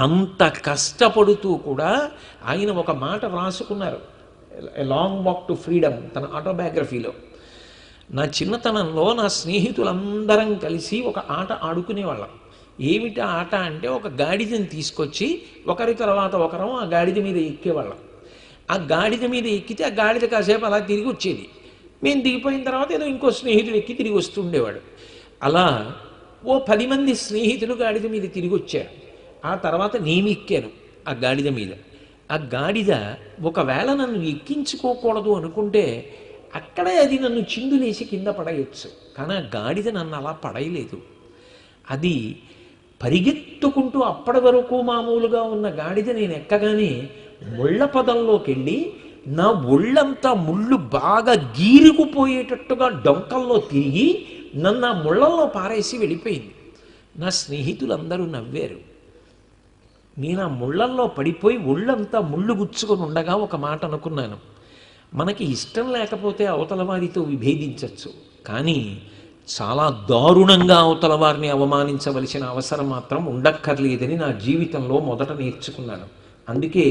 అంత కష్టపడుతూ కూడా ఆయన ఒక మాట వ్రాసుకున్నారు, a long walk to freedom, తన ఆటోబయోగ్రఫీలో. నా చిన్నతనంలో నా స్నేహితులందరం కలిసి ఒక ఆట ఆడుకునేవాళ్ళం. ఏమిటి ఆట అంటే, ఒక గాడిదని తీసుకొచ్చి ఒకరి తర్వాత ఒకరం ఆ గాడిద మీద ఎక్కేవాళ్ళం. ఆ గాడిద మీద ఎక్కితే ఆ గాడిద కాసేపు అలా తిరిగి వచ్చేది. మేము దిగిపోయిన తర్వాత ఏదో ఇంకో స్నేహితుడు ఎక్కి తిరిగి వస్తుండేవాడు. అలా ఓ 10 మంది స్నేహితులు గాడిద మీద తిరిగి వచ్చారు. ఆ తర్వాత నేను ఎక్కాను ఆ గాడిద మీద. ఆ గాడిద ఒకవేళ నన్ను ఎక్కించుకోకూడదు అనుకుంటే అక్కడే అది నన్ను చిందులేసి కింద పడేయచ్చు. కానీ ఆ గాడిద నన్ను అలా పడేయలేదు. అది పరిగెత్తుకుంటూ అప్పటి వరకు మామూలుగా ఉన్న గాడిద నేను ఎక్కగానే ముళ్ళ పదంలోకి వెళ్ళి నా ఒళ్ళంతా ముళ్ళు బాగా గీరుకుపోయేటట్టుగా డొంకల్లో తిరిగి నన్ను ఆ ముళ్ళల్లో పారేసి వెళ్ళిపోయింది. నా స్నేహితులందరూ నవ్వారు. నేను ఆ ముళ్ళల్లో పడిపోయి ఒళ్ళంతా ముళ్ళు గుచ్చుకొని ఉండగా ఒక మాట అనుకున్నాను, మనకి ఇష్టం లేకపోతే అవతల వారితో విభేదించవచ్చు, కానీ చాలా దారుణంగా అవతల వారిని అవమానించవలసిన అవసరం మాత్రం ఉండక్కర్లేదని నా జీవితంలో మొదట నేర్చుకున్నాను. అందుకే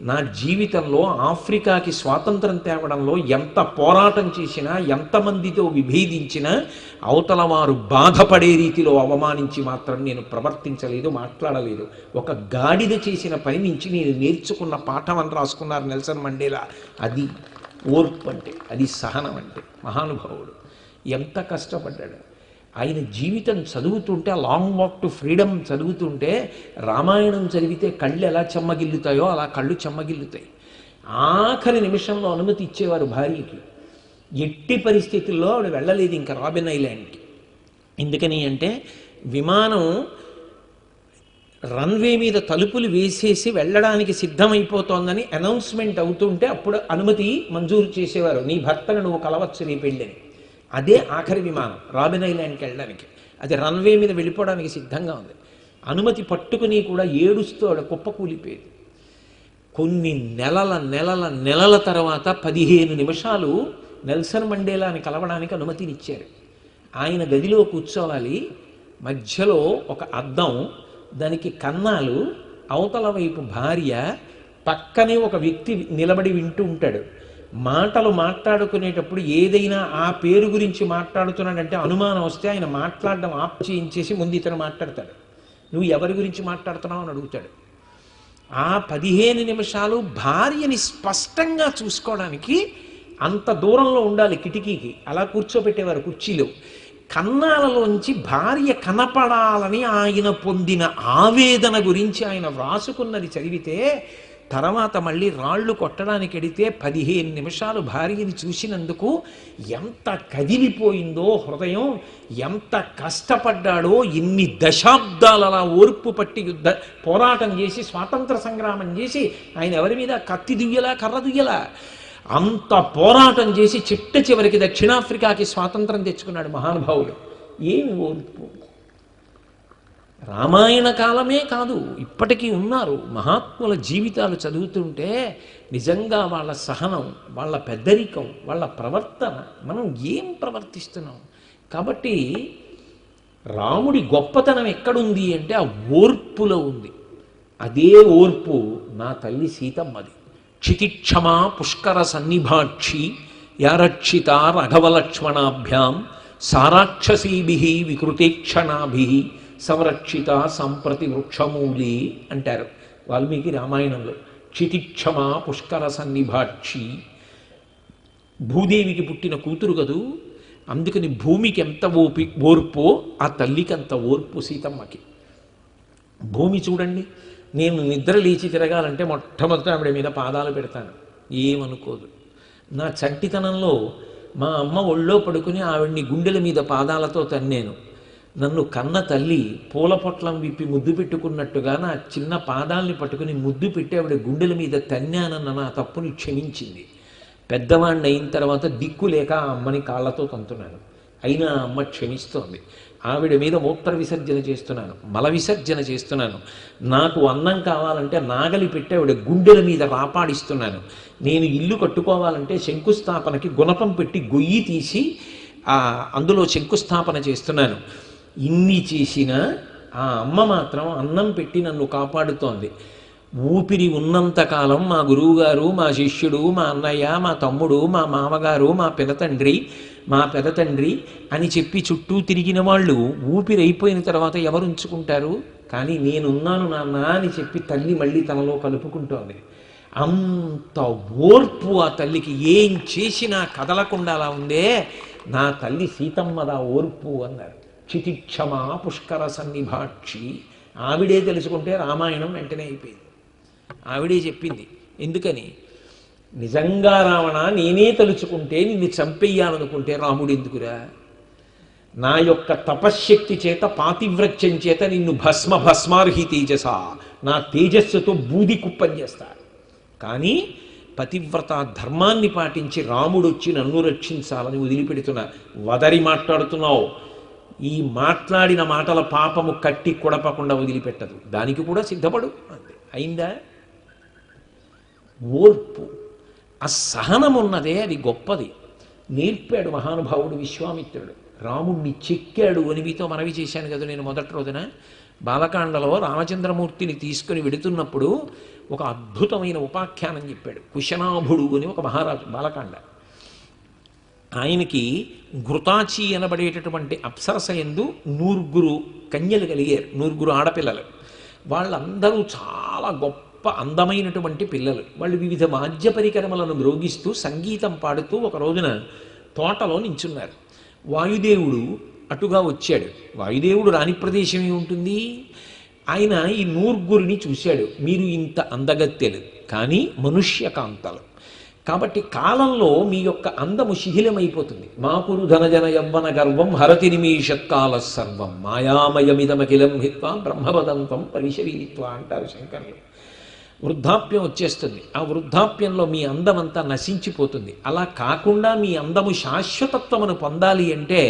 నా జీవితంలో ఆఫ్రికాకి స్వాతంత్రం తేవడంలో ఎంత పోరాటం చేసినా, ఎంతమందితో విభేదించినా అవతల వారు బాధపడే రీతిలో అవమానించి మాత్రం నేను ప్రవర్తించలేదు, మాట్లాడలేదు. ఒక గాడిద చేసిన పని నుంచి నేను నేర్చుకున్న పాఠం అని రాసుకున్నారు నెల్సన్ మండేలా. అది ఓర్పు అంటే, అది సహనం అంటే. మహానుభావుడు ఎంత కష్టపడ్డాడు. ఆయన జీవితం చదువుతుంటే, ఆ లాంగ్ వాక్ టు ఫ్రీడమ్ చదువుతుంటే, రామాయణం చదివితే కళ్ళు ఎలా చెమ్మగిల్లుతాయో అలా కళ్ళు చెమ్మగిల్లుతాయి. ఆఖరి నిమిషంలో అనుమతి ఇచ్చేవారు భార్యకి. ఎట్టి పరిస్థితుల్లో ఆవిడ వెళ్ళలేదు ఇంకా రాబిన్ ఐలాండ్కి. ఎందుకని అంటే, విమానం రన్వే మీద తలుపులు వేసేసి వెళ్ళడానికి సిద్ధమైపోతోందని అనౌన్స్మెంట్ అవుతుంటే అప్పుడు అనుమతి మంజూరు చేసేవారు, నీ భర్తను నువ్వు కలవచ్చు నీ పెళ్ళని. అదే ఆఖరి విమానం రాబిన్ ఐలాండ్కి వెళ్ళడానికి. అది రన్వే మీద వెళ్ళిపోవడానికి సిద్ధంగా ఉంది. అనుమతి పట్టుకుని కూడా ఏడుస్తూ ఆవిడ కుప్పకూలిపోయేది. కొన్ని నెలల తర్వాత 15 నిమిషాలు నెల్సన్ మండేలాని కలవడానికి అనుమతినిచ్చారు. ఆయన గదిలో కూర్చోవాలి, మధ్యలో ఒక అద్దం, దానికి కన్నాలు, అవతల వైపు భార్య, పక్కనే ఒక వ్యక్తి నిలబడి వింటూ ఉంటాడు. మాటలు మాట్లాడుకునేటప్పుడు ఏదైనా ఆ పేరు గురించి మాట్లాడుతున్నాడంటే అనుమానం వస్తే ఆయన మాట్లాడడం ఆప్ చేయించేసి ముందు ఇతను మాట్లాడతాడు. నువ్వు ఎవరి గురించి మాట్లాడుతున్నావు అని అడుగుతాడు. ఆ 15 నిమిషాలు భార్యని స్పష్టంగా చూసుకోవడానికి అంత దూరంలో ఉండాలి కిటికీకి. అలా కూర్చోబెట్టేవారు కుర్చీలో. కన్నాలలోంచి భార్య కనపడాలని ఆయన పొందిన ఆవేదన గురించి ఆయన వ్రాసుకున్నది చదివితే, తర్వాత మళ్ళీ రాళ్ళు కొట్టడానికి ఎడితే 15 నిమిషాలు భార్యని చూసినందుకు ఎంత కదిలిపోయిందో హృదయం, ఎంత కష్టపడ్డాడో, ఎన్ని దశాబ్దాలు అలా ఓర్పు పట్టి పోరాటం చేసి స్వాతంత్ర సంగ్రామం చేసి, ఆయన ఎవరి మీద కత్తి దుయ్యలా కర్ర దుయ్యలా, అంత పోరాటం చేసి చిట్ట చివరికి దక్షిణాఫ్రికాకి స్వాతంత్రం తెచ్చుకున్నాడు మహానుభావుడు. ఏమి ఓర్పు! రామాయణ కాలమే కాదు, ఇప్పటికీ ఉన్నారు మహాత్ముల జీవితాలు చదువుతుంటే నిజంగా వాళ్ళ సహనం, వాళ్ళ పెద్దరికం, వాళ్ళ ప్రవర్తన, మనం ఏం ప్రవర్తిస్తున్నాం. కాబట్టి రాముడి గొప్పతనం ఎక్కడుంది అంటే ఆ ఓర్పులో ఉంది. అదే ఓర్పు నా తల్లి సీతమ్మది. క్షితిక్షమా పుష్కర సన్నిభాక్షి యారక్షిత రఘవలక్ష్మణాభ్యాం సారాక్షసీభి వికృతేక్షణాభి సంరక్షిత సంప్రతి వృక్షమూలి అంటారు వాల్మీకి రామాయణంలో. క్షితిక్షమా పుష్కర సన్నిభాక్షి, భూదేవికి పుట్టిన కూతురు కదూ, అందుకని భూమికి ఎంత ఓర్పో ఆ తల్లికి అంత ఓర్పు సీతమ్మకి. భూమి చూడండి, నేను నిద్ర లేచి తిరగాలంటే మొట్టమొదట ఆవిడ మీద పాదాలు పెడతాను, ఏమనుకోదు. నా చంటితనంలో మా అమ్మ ఒళ్ళో పడుకుని ఆవిడ్ని గుండెల మీద పాదాలతో తన్నాను. నన్ను కన్న తల్లి పూల పొట్లం విప్పి ముద్దు పెట్టుకున్నట్టుగా నా చిన్న పాదాలని పట్టుకుని ముద్దు పెట్టి ఆవిడ గుండెల మీద తన్నానన్న నా తప్పుని క్షమించింది. పెద్దవాడిని అయిన తర్వాత దిక్కు లేక ఆ అమ్మని కాళ్ళతో తంతున్నాను, అయినా అమ్మ క్షమిస్తోంది. ఆవిడ మీద మూత్ర విసర్జన చేస్తున్నాను, మల విసర్జన చేస్తున్నాను. నాకు అన్నం కావాలంటే నాగలి పెట్టి ఆవిడ గుండెల మీద రాపాడిస్తున్నాను. నేను ఇల్లు కట్టుకోవాలంటే శంకుస్థాపనకి గుణపం పెట్టి గొయ్యి తీసి అందులో శంకుస్థాపన చేస్తున్నాను. ఇన్ని చేసినా ఆ అమ్మ మాత్రం అన్నం పెట్టి నన్ను కాపాడుతోంది. ఊపిరి ఉన్నంతకాలం మా గురువుగారు, మా శిష్యుడు, మా అన్నయ్య, మా తమ్ముడు, మా మామగారు, మా పెదతండ్రి అని చెప్పి చుట్టూ తిరిగిన వాళ్ళు ఊపిరి అయిపోయిన తర్వాత ఎవరు ఉంచుకుంటారు? కానీ నేనున్నాను నాన్న అని చెప్పి తల్లి మళ్ళీ తనలో కలుపుకుంటోంది. అంత ఓర్పు ఆ తల్లికి, ఏం చేసినా కదలకుండా అలా ఉందే నా తల్లి సీతమ్మదా ఓర్పు అన్నారు. చితిక్షమా పుష్కర సన్నిభాక్షి. ఆవిడే తెలుసుకుంటే రామాయణం వెంటనే అయిపోయింది. ఆవిడే చెప్పింది. ఎందుకని? నిజంగా రావణ నేనే తలుచుకుంటే నిన్ను చంపెయ్యాలనుకుంటే రాముడు ఎందుకురా? నా యొక్క తపశ్శక్తి చేత, పాతివ్రత్యం చేత నిన్ను భస్మార్హి తేజస, నా తేజస్సుతో బూది కుప్పం చేస్తా. కానీ పతివ్రత ధర్మాన్ని పాటించి రాముడు వచ్చి నన్ను రక్షించాలని వదిలిపెడుతున్నా. వదరి మాట్లాడుతున్నావు, ఈ మాట్లాడిన మాటల పాపము కట్టి కొడపకుండా వదిలిపెట్టదు. దానికి కూడా సిద్ధపడు అంతే. అయిందా? ఓర్పు, ఆ సహనం ఉన్నదే అది గొప్పది. నేర్పాడు మహానుభావుడు విశ్వామిత్రుడు. రాముణ్ణి చెక్కాడు అని మీతో మనవి చేశాను కదా నేను మొదటి రోజున. బాలకాండలో రామచంద్రమూర్తిని తీసుకుని వెడుతున్నప్పుడు ఒక అద్భుతమైన ఉపాఖ్యానం చెప్పాడు. కుశనాభుడు అని ఒక మహారాజు, బాలకాండ. ఆయనకి ఘృతాచి అనబడేటటువంటి అప్సరస యందు 100 కన్యలు కలిగారు, 100 ఆడపిల్లలు. వాళ్ళందరూ చాలా గొప్ప అందమైనటువంటి పిల్లలు. వాళ్ళు వివిధ వాద్య పరికరములను మ్రోగిస్తూ సంగీతం పాడుతూ ఒక రోజున తోటలో నించున్నారు. వాయుదేవుడు అటుగా వచ్చాడు. వాయుదేవుడు రాని ప్రదేశం ఏముంటుంది? ఆయన ఈ 100 చూశాడు. మీరు ఇంత అందగత్తెలు, కానీ మనుష్యకాంతలు. కాబట్టి కాలంలో మీ యొక్క అందము శిథిలమైపోతుంది. మాకురు ధనజన యవ్వన గర్వం హరతి నిమీషత్కాల సర్వం మాయామయమిదమఖిలం హిత్వా బ్రహ్మవదంతం పరిశరీత్వ అంటారు శంకరులు. వృద్ధాప్యం వచ్చేస్తుంది. ఆ వృద్ధాప్యంలో మీ అందమంతా నశించిపోతుంది. అలా కాకుండా మీ అందము శాశ్వతత్వమును పొందాలి అంటే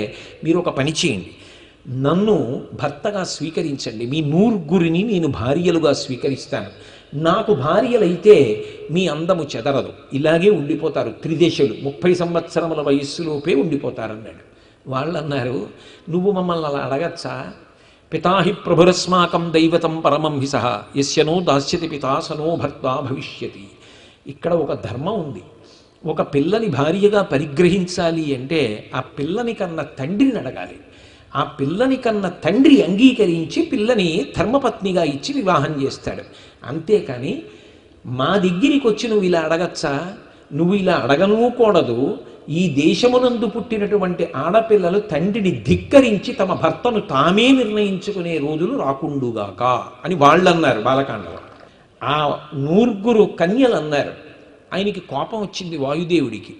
మీరు ఒక పని చేయండి. నన్ను భర్తగా స్వీకరించండి. మీ 100 నేను భార్యలుగా స్వీకరిస్తాను. నాకు భార్యలైతే మీ అందము చెదరదు. ఇలాగే ఉండిపోతారు త్రిదేశులు. 30 సంవత్సరముల వయస్సులోపే ఉండిపోతారన్నాడు. వాళ్ళు అన్నారు, నువ్వు మమ్మల్ని అలా అడగచ్చా? పితాహి ప్రభురస్మాకం దైవతం పరమం హి సహ యస్యనో దాస్యతి పితాసనో భర్త భవిష్యతి. ఇక్కడ ఒక ధర్మం ఉంది. ఒక పిల్లని భార్యగా పరిగ్రహించాలి అంటే ఆ పిల్లని కన్న తండ్రిని అడగాలి. ఆ పిల్లని కన్న తండ్రి అంగీకరించి పిల్లని ధర్మపత్నిగా ఇచ్చి వివాహం చేస్తాడు. అంతేకాని మా దగ్గరికి వచ్చి నువ్వు ఇలా అడగచ్చా? నువ్వు ఇలా అడగనూకూడదు. ఈ దేశమునందు పుట్టినటువంటి ఆడపిల్లలు తండ్రిని ధిక్కరించి తమ భర్తను తామే నిర్ణయించుకునే రోజులు రాకుండుగాక అని వాళ్ళు అన్నారు బాలకాండలో. ఆ 100 కన్యలు అన్నారు. ఆయనకి కోపం వచ్చింది వాయుదేవుడికి.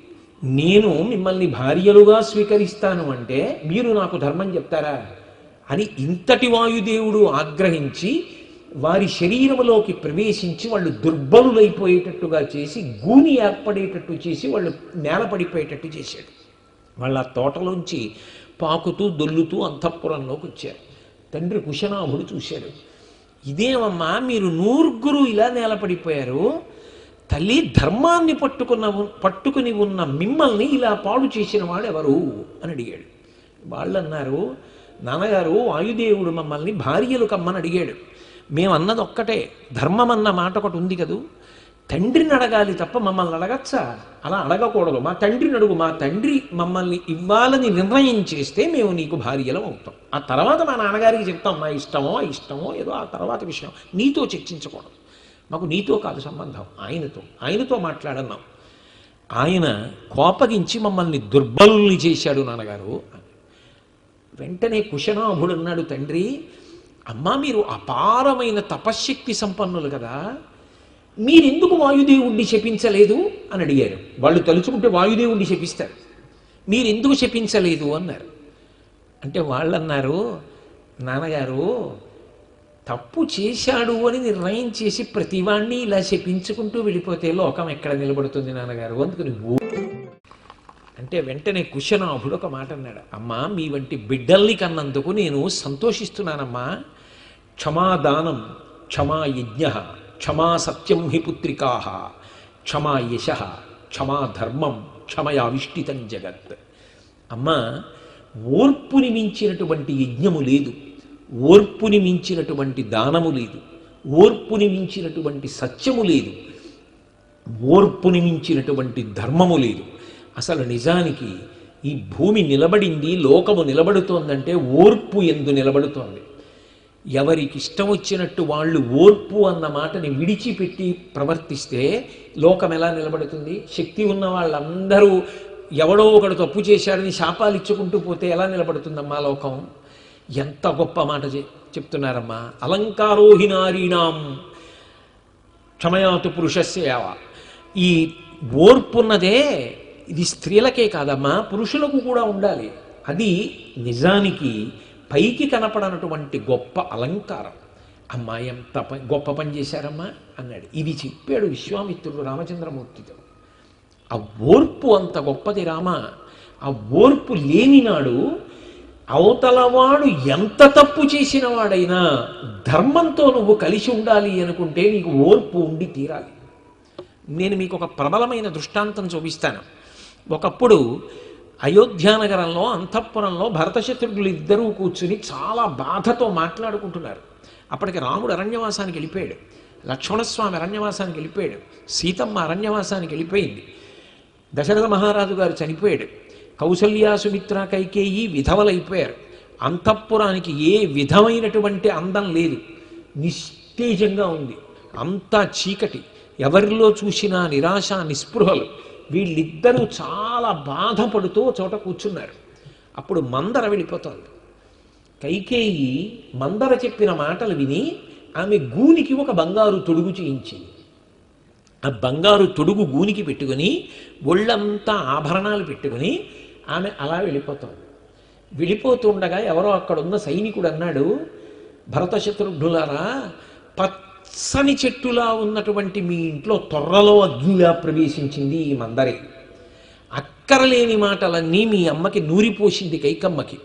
నేను మిమ్మల్ని భార్యలుగా స్వీకరిస్తాను అంటే మీరు నాకు ధర్మం చెప్తారా అని ఇంతటి వాయుదేవుడు ఆగ్రహించి వారి శరీరములోకి ప్రవేశించి వాళ్ళు దుర్బలులైపోయేటట్టుగా చేసి, గూని ఏర్పడేటట్టు చేసి వాళ్ళు నేలపడిపోయేటట్టు చేశాడు. వాళ్ళ తోటలోంచి పాకుతూ దొల్లుతూ అంతఃపురంలోకి వచ్చారు. తండ్రి కుశనాభుడు చూశాడు. ఇదేమమ్మా మీరు 100 ఇలా నేలపడిపోయారు, తల్లి ధర్మాన్ని పట్టుకుని ఉన్న మిమ్మల్ని ఇలా పాడు చేసిన వాడు ఎవరు అని అడిగాడు. వాళ్ళు అన్నారు, నాన్నగారు వాయుదేవుడు మమ్మల్ని భార్యలు కమ్మని అడిగాడు. మేమన్నది ఒక్కటే, ధర్మం అన్న మాట ఒకటి ఉంది కదూ, తండ్రిని అడగాలి తప్ప మమ్మల్ని అడగచ్చా? అలా అడగకూడదు. మా తండ్రిని అడుగు. మా తండ్రి మమ్మల్ని ఇవ్వాలని నిర్ణయం చేస్తే మేము నీకు భార్యలం అవుతాం. ఆ తర్వాత మా నాన్నగారికి చెప్తాం మా ఇష్టమో ఏదో ఆ తర్వాత విషయం. నీతో చర్చించకూడదు. మాకు నీతో కాదు సంబంధం, ఆయనతో మాట్లాడన్నాం. ఆయన కోపగించి మమ్మల్ని దుర్బలుల్ని చేశాడు నాన్నగారు. వెంటనే కుశనాభుడు అన్నాడు, తండ్రి అమ్మా మీరు అపారమైన తపశ్శక్తి సంపన్నులు కదా, మీరెందుకు వాయుదేవుణ్ణి శపించలేదు అని అడిగారు. వాళ్ళు తలుచుకుంటే వాయుదేవుణ్ణి శపిస్తారు, మీరెందుకు శపించలేదు అన్నారు. అంటే వాళ్ళు అన్నారు, నాన్నగారు తప్పు చేశాడు అని నిర్ణయం చేసి ప్రతివాణ్ణి ఇలా శపించుకుంటూ వెళ్ళిపోతే లోకం ఎక్కడ నిలబడుతుంది నాన్నగారు, అందుకని అంటే వెంటనే కుశనాభుడు ఒక మాట అన్నాడు, అమ్మా మీ వంటి బిడ్డల్ని కన్నందుకు నేను సంతోషిస్తున్నానమ్మా. క్షమాదానం, క్షమా యజ్ఞ, క్షమా సత్యం హి పుత్రికా, క్షమా యశ, క్షమా ధర్మం, క్షమయావిష్టితం జగత్. అమ్మా ఓర్పుని మించినటువంటి యజ్ఞము లేదు. ఓర్పుని మించినటువంటి దానము లేదు, ఓర్పుని మించినటువంటి సత్యము లేదు, ఓర్పుని మించినటువంటి ధర్మము లేదు. అసలు నిజానికి ఈ భూమి నిలబడింది, లోకము నిలబడుతోందంటే ఓర్పు ఎందు నిలబడుతోంది. ఎవరికి ఇష్టం వచ్చినట్టు వాళ్ళు ఓర్పు అన్న మాటని విడిచిపెట్టి ప్రవర్తిస్తే లోకం ఎలా నిలబడుతుంది? శక్తి ఉన్న వాళ్ళందరూ ఎవడో ఒకడు తప్పు చేశాడని శాపాలు ఇచ్చుకుంటూ పోతే ఎలా నిలబడుతుందమ్మా లోకం? ఎంత గొప్ప మాట చెప్తున్నారమ్మా. అలంకారోహి నారీణాం క్షమయాతు పురుషస్య యావ. ఈ ఓర్పున్నదే ఇది స్త్రీలకే కాదమ్మా, పురుషులకు కూడా ఉండాలి. అది నిజానికి పైకి కనపడనటువంటి గొప్ప అలంకారం. అమ్మా ఎంత గొప్ప పని చేశారమ్మా అన్నాడు. ఇది చెప్పాడు విశ్వామిత్రుడు రామచంద్రమూర్తితో. ఆ ఓర్పు అంత గొప్పది రామ. ఆ ఓర్పు లేనినాడు అవతలవాడు ఎంత తప్పు చేసిన వాడైనా ధర్మంతో నువ్వు కలిసి ఉండాలి అనుకుంటే నీకు ఓర్పు ఉండి తీరాలి. నేను మీకు ఒక ప్రబలమైన దృష్టాంతం చూపిస్తాను. ఒకప్పుడు అయోధ్యానగరంలో అంతఃపురంలో భరతశత్రుఘ్నులు ఇద్దరూ కూర్చుని చాలా బాధతో మాట్లాడుకుంటున్నారు. అప్పటికి రాముడు అరణ్యవాసానికి వెళ్ళిపోయాడు, లక్ష్మణస్వామి అరణ్యవాసానికి వెళ్ళిపోయాడు, సీతమ్మ అరణ్యవాసానికి వెళ్ళిపోయింది, దశరథ మహారాజు గారు చనిపోయాడు, కౌసల్య సుమిత్ర కైకేయి విధవలైపోయారు. అంతఃపురానికి ఏ విధమైనటువంటి అందం లేదు, నిస్తేజంగా ఉంది, అంతా చీకటి, ఎవరిలో చూసినా నిరాశ నిస్పృహలు. వీళ్ళిద్దరూ చాలా బాధపడుతూ చోట కూర్చున్నారు. అప్పుడు మందర వెళ్ళిపోతుంది. కైకేయి మందర చెప్పిన మాటలు విని ఆమె గూనికి ఒక బంగారు తొడుగు చేయించింది. ఆ బంగారు తొడుగు గూనికి పెట్టుకుని ఒళ్ళంతా ఆభరణాలు పెట్టుకుని ఆమె అలా వెళ్ళిపోతుంది. వెళ్ళిపోతుండగా ఎవరో అక్కడున్న సైనికుడు అన్నాడు, భరతశత్రుఘ్నులారా, పచ్చని చెట్టులా ఉన్నటువంటి మీ ఇంట్లో తొర్రలో అగ్నిలా ప్రవేశించింది ఈ మందరే. అక్కరలేని మాటలన్నీ మీ అమ్మకి నూరిపోసింది కైకమ్మకి.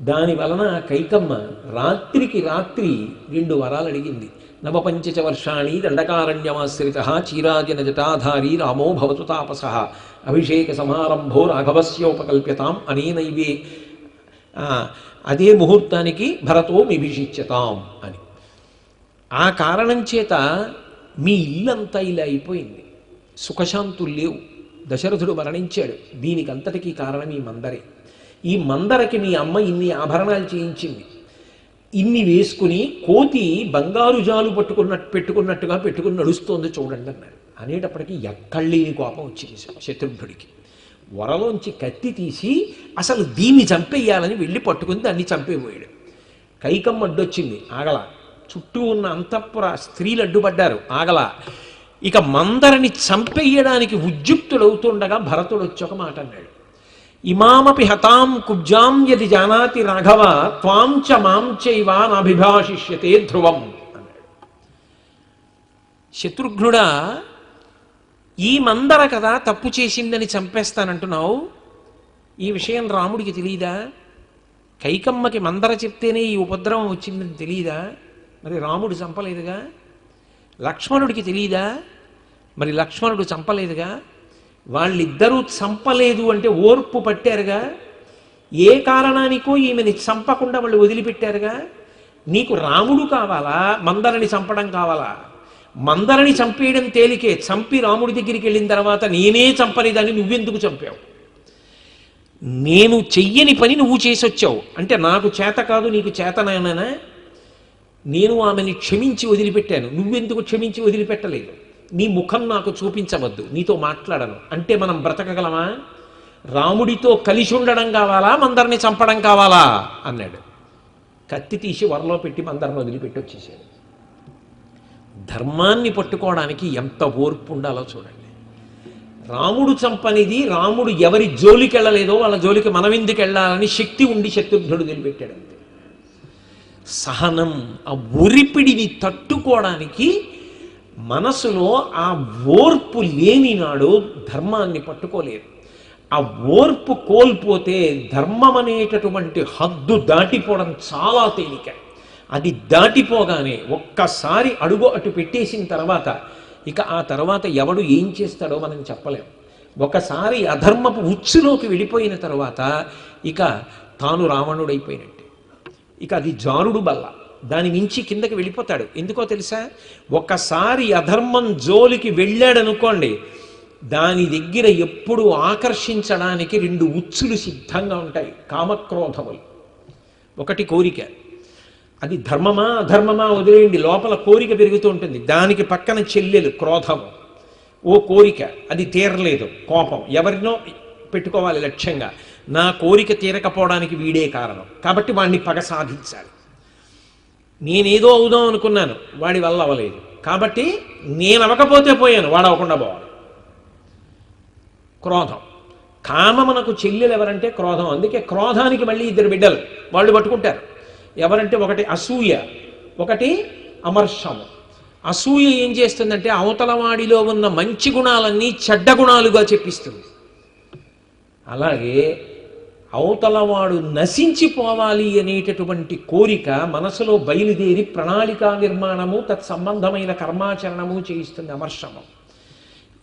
దాని వలన కైకమ్మ రాత్రికి రాత్రి 2 వరాలు అడిగింది. నవపంచచ వర్షాణి దండకారణ్యమాశ్రిత చీరాజన జటాధారీ రామో భవతు తాపస అభిషేక సమారంభో రాఘవస్యోపకల్ప్యతాం అనేనైవే అదే ముహూర్తానికి భరతో మిభిషిచ్యతాం అని. ఆ కారణం చేత మీ ఇల్లంతా ఇలా అయిపోయింది, సుఖశాంతులు లేవు, దశరథుడు మరణించాడు. దీనికి అంతటికీ కారణం ఈ మందరే. ఈ మందరకి మీ అమ్మ ఇన్ని ఆభరణాలు చేయించింది, ఇన్ని వేసుకుని కోతి బంగారు జాలు పెట్టుకున్నట్టుగా పెట్టుకుని నడుస్తోంది చూడండి అన్నాడు. అనేటప్పటికీ ఎక్కళ్ళేని కోపం వచ్చింది శత్రుఘ్నుడికి. వరలోంచి కత్తి తీసి అసలు దీన్ని చంపేయాలని వెళ్ళి పట్టుకుని దాన్ని చంపేపోయాడు. కైకమ్మ అడ్డొచ్చింది, ఆగల. చుట్టూ ఉన్న అంతఃపుర స్త్రీలు అడ్డుపడ్డారు, ఆగల. ఇక మందరని చంపేయడానికి ఉద్యుక్తుడవుతుండగా భరతుడు వచ్చి ఒక మాట అన్నాడు, ఇమామపి హతాం కుబ్జాం యది జానాతి రాఘవ త్వాం చ మాం చైవ నాభిభాషిష్యతే ధ్రువం అన్నాడు. శత్రుఘ్నుడా, ఈ మందర కదా తప్పు చేసిందని చంపేస్తానంటున్నావు, ఈ విషయం రాముడికి తెలియదా? కైకమ్మకి మందర చెప్తేనే ఈ ఉపద్రవం వచ్చిందని తెలియదా? మరి రాముడు చంపలేదుగా. లక్ష్మణుడికి తెలియదా? మరి లక్ష్మణుడు చంపలేదుగా. వాళ్ళిద్దరూ చంపలేదు అంటే ఓర్పు పట్టారుగా. ఏ కారణానికో ఈమెని చంపకుండా వాళ్ళు వదిలిపెట్టారుగా. నీకు రాముడు కావాలా, మందరని చంపడం కావాలా? మందరని చంపేయడం తేలికే, చంపి రాముడి దగ్గరికి వెళ్ళిన తర్వాత నేనే చంపలేదని నువ్వెందుకు చంపావు? నేను చెయ్యని పని నువ్వు చేసి వచ్చావు అంటే నాకు చేత కాదు నీకు చేతనైనా. నేను ఆమెని క్షమించి వదిలిపెట్టాను, నువ్వెందుకు క్షమించి వదిలిపెట్టలేదు? నీ ముఖం నాకు చూపించవద్దు, నీతో మాట్లాడను అంటే మనం బ్రతకగలమా? రాముడితో కలిసి ఉండడం కావాలా, మందరిని చంపడం కావాలా అన్నాడు. కత్తి తీసి వరలో పెట్టి మందరిని వదిలిపెట్టి వచ్చేసాడు. ధర్మాన్ని పట్టుకోవడానికి ఎంత ఓర్పు ఉండాలో చూడండి. రాముడు చంపనిది, రాముడు ఎవరి జోలికి వెళ్ళలేదో వాళ్ళ జోలికి మనం ఎందుకు వెళ్ళాలని శక్తి ఉండి శత్రుఘ్నుడు వదిలిపెట్టాడు అంతే. సహనం, ఆ ఒరిపిడిని తట్టుకోవడానికి మనసులో ఆ ఓర్పు లేనినాడు ధర్మాన్ని పట్టుకోలేరు. ఆ ఓర్పు కోల్పోతే ధర్మం అనేటటువంటి హద్దు దాటిపోవడం చాలా తేలిక. అది దాటిపోగానే ఒక్కసారి అడుగు అటు పెట్టేసిన తర్వాత ఇక ఆ తర్వాత ఎవడు ఏం చేస్తాడో మనం చెప్పలేం. ఒకసారి అధర్మపు ఉచ్చులోకి వెళ్ళిపోయిన తర్వాత ఇక తాను రావణుడైపోయినట్టే. ఇక అది జారుడు బల్ల, దాని మించి కిందకి వెళ్ళిపోతాడు. ఎందుకో తెలుసా? ఒక్కసారి అధర్మం జోలికి వెళ్ళాడనుకోండి, దాని దగ్గర ఎప్పుడు ఆకర్షించడానికి రెండు ఉచ్చులు సిద్ధంగా ఉంటాయి, కామక్రోధములు. ఒకటి కోరిక, అది ధర్మమా అధర్మమా వదిలేయండి, లోపల కోరిక పెరుగుతూ ఉంటుంది. దానికి పక్కన చెల్లెలు క్రోధము, ఓ కోరిక, అది తీరలేదు, కోపం, ఎవరినో పెట్టుకోవాలి లక్ష్యంగా, నా కోరిక తీరకపోవడానికి వీడే కారణం, కాబట్టి వాడిని పగ సాధించాలి. నేనేదో అవుదాం అనుకున్నాను, వాడి వల్ల అవ్వలేదు, కాబట్టి నేను అవ్వకపోతే పోయాను, వాడు అవ్వకుండా పోవాలి. క్రోధం. కామమునకు చెల్లెలు ఎవరంటే క్రోధం. అందుకే క్రోధానికి మళ్ళీ ఇద్దరు బిడ్డలు, వాళ్ళు పట్టుకుంటారు. ఎవరంటే ఒకటి అసూయ, ఒకటి అమర్షము. అసూయ ఏం చేస్తుందంటే అవతలవాడిలో ఉన్న మంచి గుణాలన్నీ చెడ్డ గుణాలుగా చెప్పిస్తుంది. అలాగే అవతలవాడు నశించిపోవాలి అనేటటువంటి కోరిక మనసులో బయలుదేరి ప్రణాళికా నిర్మాణము, తత్సంబంధమైన కర్మాచరణము చేయిస్తుంది అమర్షము.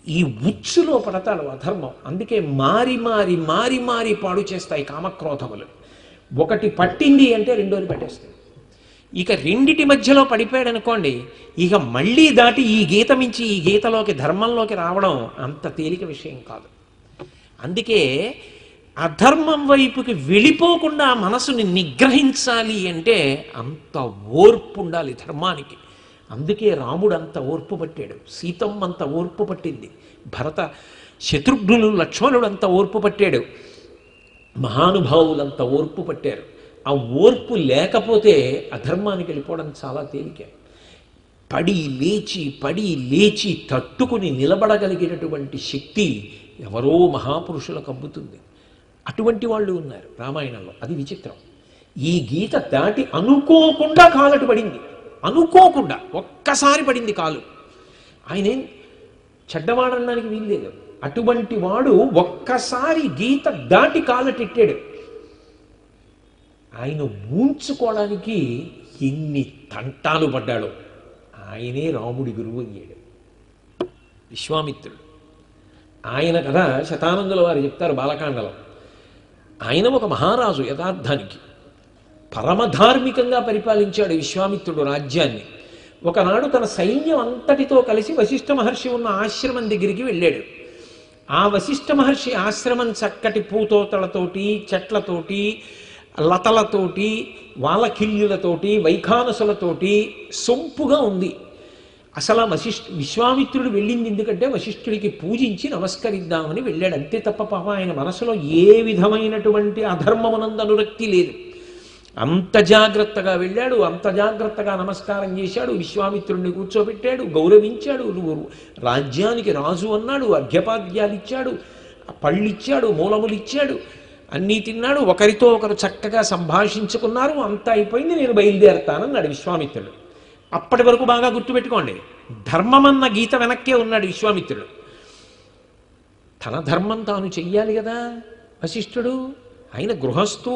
ఈ ఉచ్చులో పడతాడు అధర్మం. అందుకే మారి మారి మారి మారి పాడు చేస్తాయి కామక్రోధములు. ఒకటి పట్టింది అంటే రెండోది పట్టేస్తాయి. ఇక రెండిటి మధ్యలో పడిపోయాడు అనుకోండి, ఇక మళ్ళీ దాటి ఈ గీత మించి ఈ గీతలోకి, ధర్మంలోకి రావడం అంత తేలిక విషయం కాదు. అందుకే అధర్మం వైపుకి వెళ్ళిపోకుండా మనసుని నిగ్రహించాలి అంటే అంత ఓర్పు ఉండాలి ధర్మానికి. అందుకే రాముడు అంత ఓర్పు పట్టాడు, సీతమ్మ అంత ఓర్పు పట్టింది, భరత శత్రుఘ్నులు లక్ష్మణుడు అంత ఓర్పు పట్టాడు, మహానుభావులంత ఓర్పు పట్టారు. ఆ ఓర్పు లేకపోతే అధర్మానికి వెళ్ళిపోవడం చాలా తేలిక. పడి లేచి తట్టుకుని నిలబడగలిగినటువంటి శక్తి ఎవరో మహాపురుషులకు అబ్బుతుంది. అటువంటి వాళ్ళు ఉన్నారు రామాయణంలో. అది విచిత్రం. ఈ గీత దాటి అనుకోకుండా కాలటు పడింది, అనుకోకుండా ఒక్కసారి పడింది కాలు. ఆయనేం చెడ్డవాడనడానికి వీల్లేదు. అటువంటి వాడు ఒక్కసారి గీత దాటి కాలటెట్టాడు. ఆయన ఊంచుకోవడానికి ఎన్ని తంటాలు పడ్డాడో. ఆయనే రాముడి గురువు అయ్యాడు, విశ్వామిత్రుడు. ఆయన కథ శతానందుల వారు చెప్తారు బాలకాండలో. ఆయన ఒక మహారాజు, యథార్థానికి పరమధార్మికంగా పరిపాలించాడు విశ్వామిత్రుడు రాజ్యాన్ని. ఒకనాడు తన సైన్యం అంతటితో కలిసి వశిష్ఠ మహర్షి ఉన్న ఆశ్రమం దగ్గరికి వెళ్ళాడు. ఆ వశిష్ఠ మహర్షి ఆశ్రమం చక్కటి పూతోతలతోటి, చెట్లతోటి, లతలతోటి, వాలకిల్యులతోటి, వైఖానసులతోటి సొంపుగా ఉంది. అసలు విశ్వామిత్రుడు వెళ్ళింది ఎందుకంటే వశిష్ఠుడికి పూజించి నమస్కరిద్దామని వెళ్ళాడు, అంతే తప్ప పాప ఆయన మనసులో ఏ విధమైనటువంటి అధర్మమునందు అనురక్తి లేదు. అంత జాగ్రత్తగా వెళ్ళాడు, అంత జాగ్రత్తగా నమస్కారం చేశాడు, విశ్వామిత్రుడిని కూర్చోబెట్టాడు, గౌరవించాడు. నువ్వు రాజ్యానికి రాజు అన్నాడు, అర్ఘ్యపాద్యాలు ఇచ్చాడు, పళ్ళిచ్చాడు, మూలములు ఇచ్చాడు, అన్నీ తిన్నాడు. ఒకరితో ఒకరు చక్కగా సంభాషించుకున్నారు. అంతా అయిపోయింది, నేను బయలుదేరతానన్నాడు విశ్వామిత్రుడు. అప్పటి వరకు బాగా గుర్తుపెట్టుకోండి, ధర్మమన్న గీత వెనక్కే ఉన్నాడు విశ్వామిత్రుడు. తన ధర్మం తాను చెయ్యాలి కదా వశిష్ఠుడు. ఆయన గృహస్థు,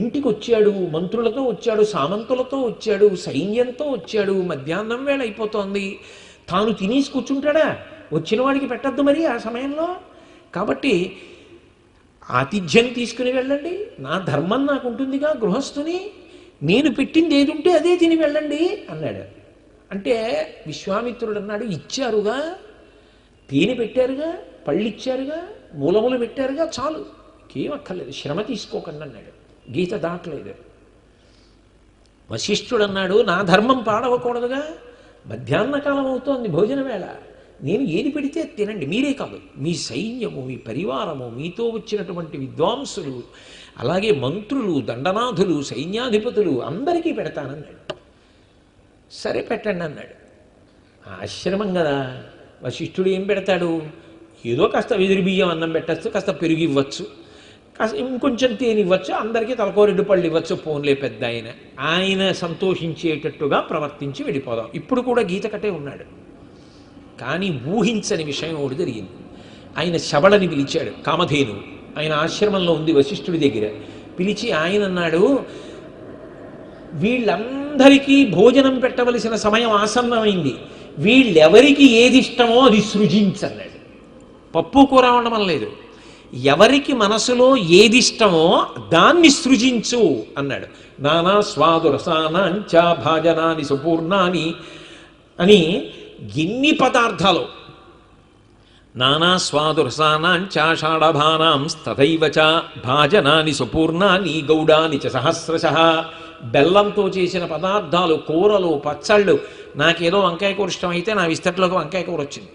ఇంటికి వచ్చాడు, మంత్రులతో వచ్చాడు, సామంతులతో వచ్చాడు, సైన్యంతో వచ్చాడు. మధ్యాహ్నం వేళ అయిపోతోంది, తాను తినేసి కూర్చుంటాడా? వచ్చిన వాడికి పెట్టద్దు మరి ఆ సమయంలో. కాబట్టి ఆతిథ్యం తీసుకుని వెళ్ళండి, నా ధర్మం నాకు ఉంటుందిగా గృహస్థుని, నేను పెట్టింది ఏది ఉంటే అదే తిని వెళ్ళండి అన్నాడు. అంటే విశ్వామిత్రుడు అన్నాడు, ఇచ్చారుగా, తేనె పెట్టారుగా, పళ్ళు ఇచ్చారుగా, మూలములు పెట్టారుగా, చాలు, ఏమక్కర్లేదు, శ్రమ తీసుకోకండి అన్నాడు. గీత దాటలేదు. వశిష్ఠుడు అన్నాడు, నా ధర్మం పాడవకూడదుగా, మధ్యాహ్న కాలం అవుతోంది, భోజన వేళ, నేను ఏది పెడితే తినండి, మీరే కాదు, మీ సైన్యము, మీ పరివారము, మీతో వచ్చినటువంటి విద్వాంసులు, అలాగే మంత్రులు, దండనాథులు, సైన్యాధిపతులు అందరికీ పెడతానన్నాడు. సరే పెట్టండి అన్నాడు. ఆశ్రమం కదా, వశిష్ఠుడు ఏం పెడతాడు? ఏదో కాస్త వెదురు బియ్యం అన్నం పెట్టచ్చు, కాస్త పెరుగు ఇవ్వచ్చు, కాస్త ఇంకొంచెం తేనె ఇవ్వచ్చు, అందరికీ తలకో 2 పళ్ళు ఇవ్వచ్చు, పోన్లే పెద్ద ఆయన సంతోషించేటట్టుగా ప్రవర్తించి వెళ్ళిపోదాం. ఇప్పుడు కూడా గీత కట్టే ఉన్నాడు. కానీ ఊహించని విషయం ఒకటి జరిగింది. ఆయన శబళని పిలిచాడు, కామధేను, ఆయన ఆశ్రమంలో ఉంది వశిష్ఠుడి దగ్గర. పిలిచి ఆయన అన్నాడు, వీళ్ళందరికీ భోజనం పెట్టవలసిన సమయం ఆసన్నమైంది, వీళ్ళెవరికి ఏది ఇష్టమో అది సృజించన్నాడు. పప్పు కూర ఉండడం లేదు, ఎవరికి మనసులో ఏది ఇష్టమో దాన్ని సృజించు అన్నాడు. నానా స్వాదు రసానాంచ భాజనాని సుపూర్ణాని అని ఎన్ని పదార్థాలు, నానా స్వాదు రసానాంచాషాఢభానాం తథైవ చ భాజనాని సుపూర్ణాని గౌడాని చ సహస్రశః. బెల్లంతో చేసిన పదార్థాలు, కూరలు, పచ్చళ్ళు. నాకేదో వంకాయ కూర ఇష్టమైతే నా విస్తట్లోకి వంకాయ కూర వచ్చింది.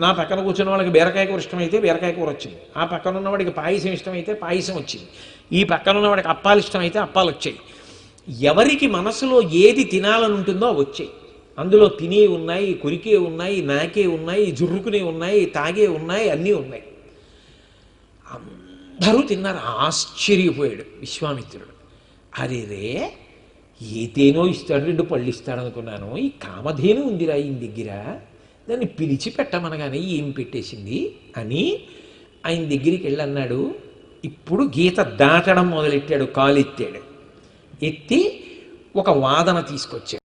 నా పక్కన కూర్చున్న వాళ్ళకి బీరకాయ కూర ఇష్టమైతే బీరకాయ కూర వచ్చింది. ఆ పక్కన ఉన్నవాడికి పాయసం ఇష్టమైతే పాయసం వచ్చింది. ఈ పక్కన ఉన్నవాడికి అప్పాలు ఇష్టమైతే అప్పాలు వచ్చాయి. ఎవరికి మనసులో ఏది తినాలని ఉంటుందో వచ్చాయి. అందులో తినే ఉన్నాయి, కొరికే ఉన్నాయి, నాకే ఉన్నాయి, జుర్రుకునే ఉన్నాయి, తాగే ఉన్నాయి, అన్నీ ఉన్నాయి. అందరూ తిన్నారు. ఆశ్చర్యపోయాడు విశ్వామిత్రుడు. అరే రే, ఏదేనో ఇస్తాడు, 2 పళ్ళు ఇస్తాడు అనుకున్నాను. ఈ కామధేను ఉందిరా ఈయన దగ్గర, దాన్ని పిలిచి పెట్టమనగానే ఏం పెట్టేసింది అని ఆయన దగ్గరికి వెళ్ళి అన్నాడు. ఇప్పుడు గీత దాటడం మొదలెట్టాడు. కాలెత్తాడు. ఎత్తి ఒక వాదన తీసుకొచ్చాడు.